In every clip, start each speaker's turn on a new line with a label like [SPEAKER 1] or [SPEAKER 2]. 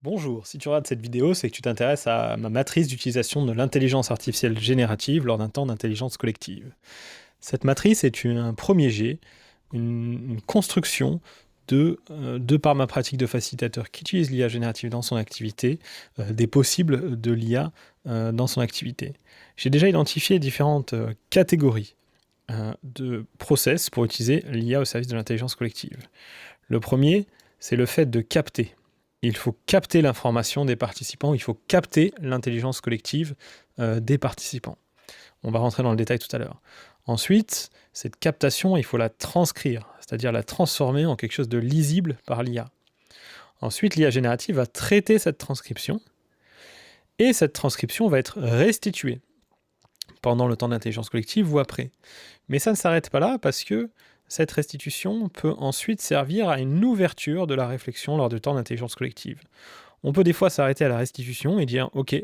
[SPEAKER 1] Bonjour, si tu regardes cette vidéo, c'est que tu t'intéresses à ma matrice d'utilisation de l'intelligence artificielle générative lors d'un temps d'intelligence collective. Cette matrice est un premier jet, une construction de par ma pratique de facilitateur qui utilise l'IA générative dans son activité, des possibles de l'IA dans son activité. J'ai déjà identifié différentes catégories de process pour utiliser l'IA au service de l'intelligence collective. Le premier, c'est le fait de capter. Il faut capter l'information des participants, il faut capter l'intelligence collective des participants. On va rentrer dans le détail tout à l'heure. Ensuite, cette captation, il faut la transcrire, c'est-à-dire la transformer en quelque chose de lisible par l'IA. Ensuite, l'IA générative va traiter cette transcription, et cette transcription va être restituée pendant le temps d'intelligence collective ou après. Mais ça ne s'arrête pas là, parce que cette restitution peut ensuite servir à une ouverture de la réflexion lors du temps d'intelligence collective. On peut des fois s'arrêter à la restitution et dire « Ok,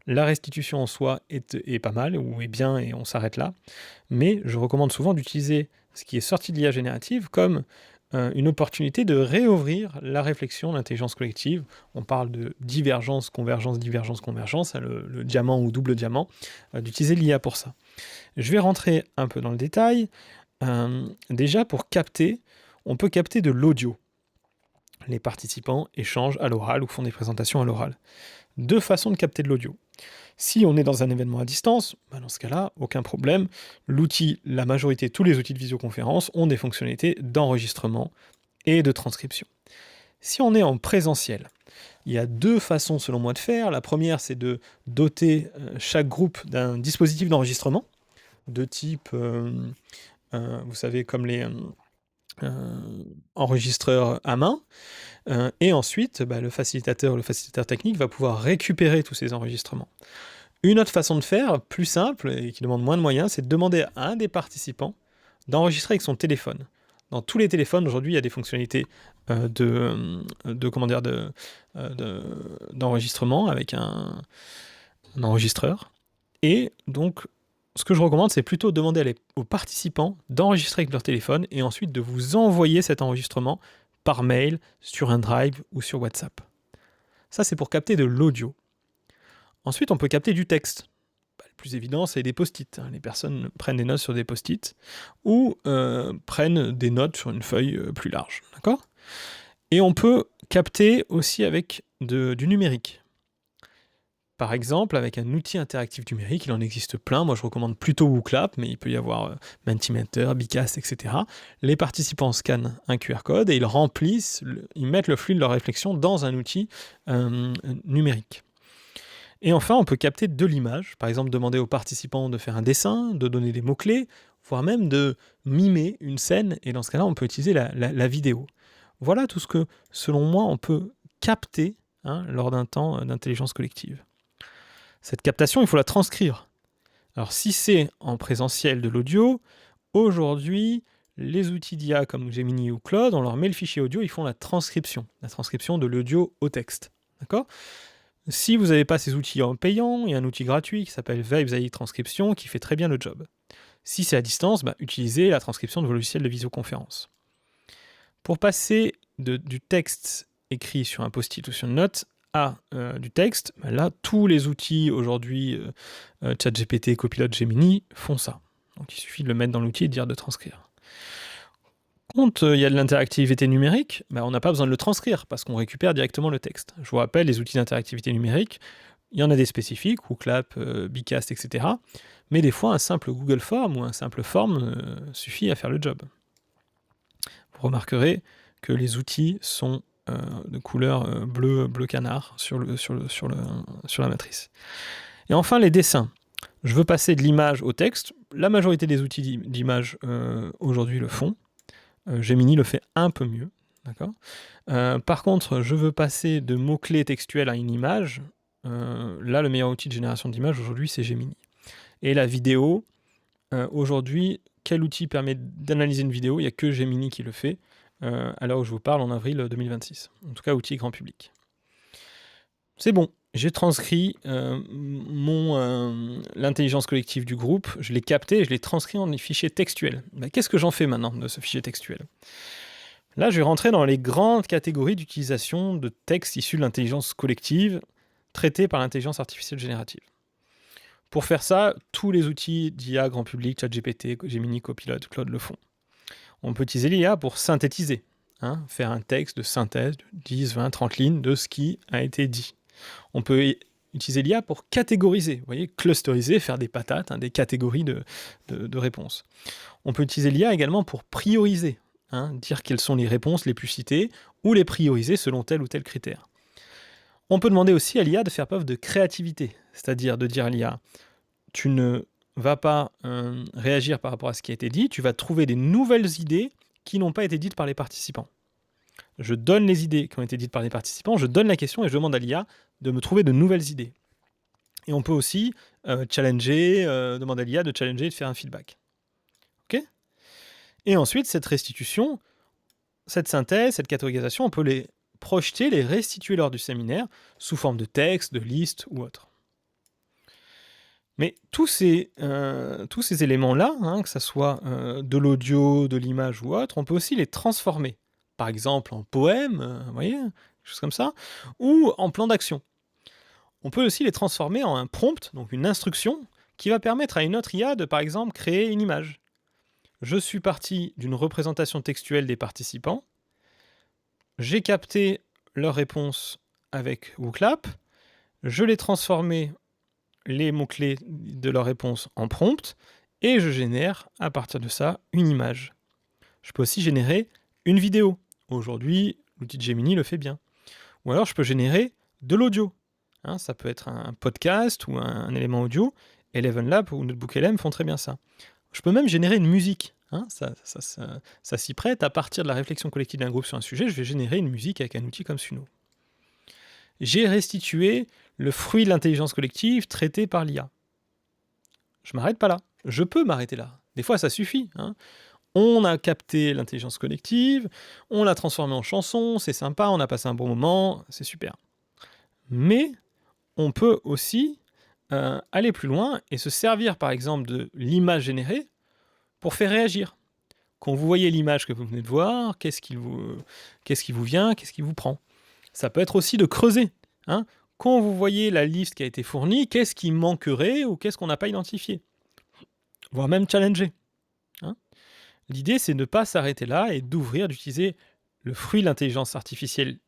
[SPEAKER 1] la restitution en soi est pas mal, ou est bien, et on s'arrête là », mais je recommande souvent d'utiliser ce qui est sorti de l'IA générative comme une opportunité de réouvrir la réflexion, l'intelligence collective. On parle de divergence, convergence, divergence, convergence, le diamant ou double diamant, d'utiliser l'IA pour ça. Je vais rentrer un peu dans le détail. Déjà, pour capter, on peut capter de l'audio. Les participants échangent à l'oral ou font des présentations à l'oral. Deux façons de capter de l'audio. Si on est dans un événement à distance, dans ce cas-là, aucun problème. La majorité, tous les outils de visioconférence ont des fonctionnalités d'enregistrement et de transcription. Si on est en présentiel, il y a deux façons selon moi de faire. La première, c'est de doter chaque groupe d'un dispositif d'enregistrement de type, vous savez, comme les enregistreurs à main. Et ensuite, le facilitateur technique va pouvoir récupérer tous ces enregistrements. Une autre façon de faire, plus simple et qui demande moins de moyens, c'est de demander à un des participants d'enregistrer avec son téléphone. Dans tous les téléphones, aujourd'hui, il y a des fonctionnalités d'enregistrement avec un enregistreur. Et donc, ce que je recommande, c'est plutôt de demander aux participants d'enregistrer avec leur téléphone et ensuite de vous envoyer cet enregistrement par mail, sur un drive ou sur WhatsApp. Ça, c'est pour capter de l'audio. Ensuite, on peut capter du texte. Le plus évident, c'est des post-it. Les personnes prennent des notes sur des post-it ou prennent des notes sur une feuille plus large. D'accord ? Et on peut capter aussi avec du numérique. Par exemple, avec un outil interactif numérique, il en existe plein. Moi, je recommande plutôt WooClap, mais il peut y avoir Mentimeter, Bicast, etc. Les participants scannent un QR code et ils mettent le flux de leur réflexion dans un outil numérique. Et enfin, on peut capter de l'image. Par exemple, demander aux participants de faire un dessin, de donner des mots-clés, voire même de mimer une scène. Et dans ce cas-là, on peut utiliser la vidéo. Voilà tout ce que, selon moi, on peut capter lors d'un temps d'intelligence collective. Cette captation, il faut la transcrire. Alors, si c'est en présentiel de l'audio, aujourd'hui, les outils d'IA comme Gemini ou Claude, on leur met le fichier audio, ils font la transcription de l'audio au texte. D'accord ? Si vous n'avez pas ces outils en payant, il y a un outil gratuit qui s'appelle Vibes AI Transcription qui fait très bien le job. Si c'est à distance, utilisez la transcription de vos logiciels de visioconférence. Pour passer du texte écrit sur un post-it ou sur une note à du texte, là, tous les outils aujourd'hui, ChatGPT, Copilot, Gemini, font ça. Donc il suffit de le mettre dans l'outil et de dire de transcrire. Quand il y a de l'interactivité numérique, on n'a pas besoin de le transcrire parce qu'on récupère directement le texte. Je vous rappelle, les outils d'interactivité numérique, il y en a des spécifiques, WooClap, Bicast, etc. Mais des fois, un simple Google Form ou un simple Form suffit à faire le job. Vous remarquerez que les outils sont de couleur bleu canard sur la matrice. Et enfin, les dessins. Je veux passer de l'image au texte. La majorité des outils d'image aujourd'hui le font. Gemini le fait un peu mieux. D'accord ? Par contre, je veux passer de mots-clés textuels à une image. Là, le meilleur outil de génération d'images aujourd'hui, c'est Gemini. Et la vidéo, aujourd'hui, quel outil permet d'analyser une vidéo ? Il n'y a que Gemini qui le fait. À l'heure où je vous parle, en avril 2026. En tout cas, outil grand public. C'est bon, j'ai transcrit l'intelligence collective du groupe, je l'ai capté et je l'ai transcrit en fichier textuel. Qu'est-ce que j'en fais maintenant de ce fichier textuel ? Là, je vais rentrer dans les grandes catégories d'utilisation de textes issus de l'intelligence collective traités par l'intelligence artificielle générative. Pour faire ça, tous les outils d'IA grand public, ChatGPT, Gemini, Copilot, Claude le font. On peut utiliser l'IA pour synthétiser, faire un texte de synthèse de 10, 20, 30 lignes de ce qui a été dit. On peut utiliser l'IA pour catégoriser, vous voyez, clusteriser, faire des patates, des catégories de réponses. On peut utiliser l'IA également pour prioriser, dire quelles sont les réponses les plus citées, ou les prioriser selon tel ou tel critère. On peut demander aussi à l'IA de faire preuve de créativité, c'est-à-dire de dire à l'IA, tu ne vas pas réagir par rapport à ce qui a été dit, tu vas trouver des nouvelles idées qui n'ont pas été dites par les participants. Je donne les idées qui ont été dites par les participants, je donne la question et je demande à l'IA de me trouver de nouvelles idées. Et on peut aussi demander à l'IA de challenger et de faire un feedback. Ok ? Et ensuite, cette restitution, cette synthèse, cette catégorisation, on peut les projeter, les restituer lors du séminaire sous forme de texte, de liste ou autre. Mais tous ces éléments-là, que ce soit de l'audio, de l'image ou autre, on peut aussi les transformer. Par exemple en poème, vous voyez, quelque chose comme ça, ou en plan d'action. On peut aussi les transformer en un prompt, donc une instruction, qui va permettre à une autre IA de, par exemple, créer une image. Je suis parti d'une représentation textuelle des participants, j'ai capté leurs réponses avec WooClap, je l'ai transformé les mots-clés de leur réponse en prompt, et je génère à partir de ça une image. Je peux aussi générer une vidéo. Aujourd'hui, l'outil de Gemini le fait bien. Ou alors je peux générer de l'audio. Ça peut être un podcast ou un élément audio. ElevenLabs ou NotebookLM font très bien ça. Je peux même générer une musique. Ça s'y prête. À partir de la réflexion collective d'un groupe sur un sujet, je vais générer une musique avec un outil comme Suno. J'ai restitué le fruit de l'intelligence collective traité par l'IA. Je m'arrête pas là. Je peux m'arrêter là. Des fois, ça suffit. On a capté l'intelligence collective, on l'a transformée en chanson, c'est sympa, on a passé un bon moment, c'est super. Mais on peut aussi aller plus loin et se servir, par exemple, de l'image générée pour faire réagir. Quand vous voyez l'image que vous venez de voir, qu'est-ce qui vous vient, qu'est-ce qui vous prend ? Ça peut être aussi de creuser. Quand vous voyez la liste qui a été fournie, qu'est-ce qui manquerait ou qu'est-ce qu'on n'a pas identifié ? Voire même challenger. L'idée, c'est de ne pas s'arrêter là et d'ouvrir, d'utiliser le fruit de l'intelligence artificielle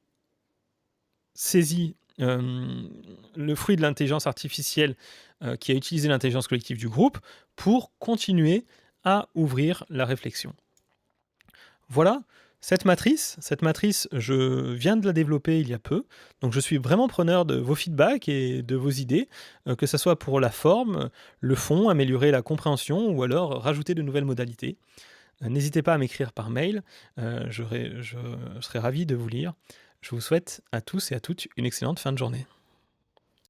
[SPEAKER 1] saisi, le fruit de l'intelligence artificielle qui a utilisé l'intelligence collective du groupe pour continuer à ouvrir la réflexion. Voilà. Cette matrice, je viens de la développer il y a peu, donc je suis vraiment preneur de vos feedbacks et de vos idées, que ce soit pour la forme, le fond, améliorer la compréhension ou alors rajouter de nouvelles modalités. N'hésitez pas à m'écrire par mail, je serai ravi de vous lire. Je vous souhaite à tous et à toutes une excellente fin de journée.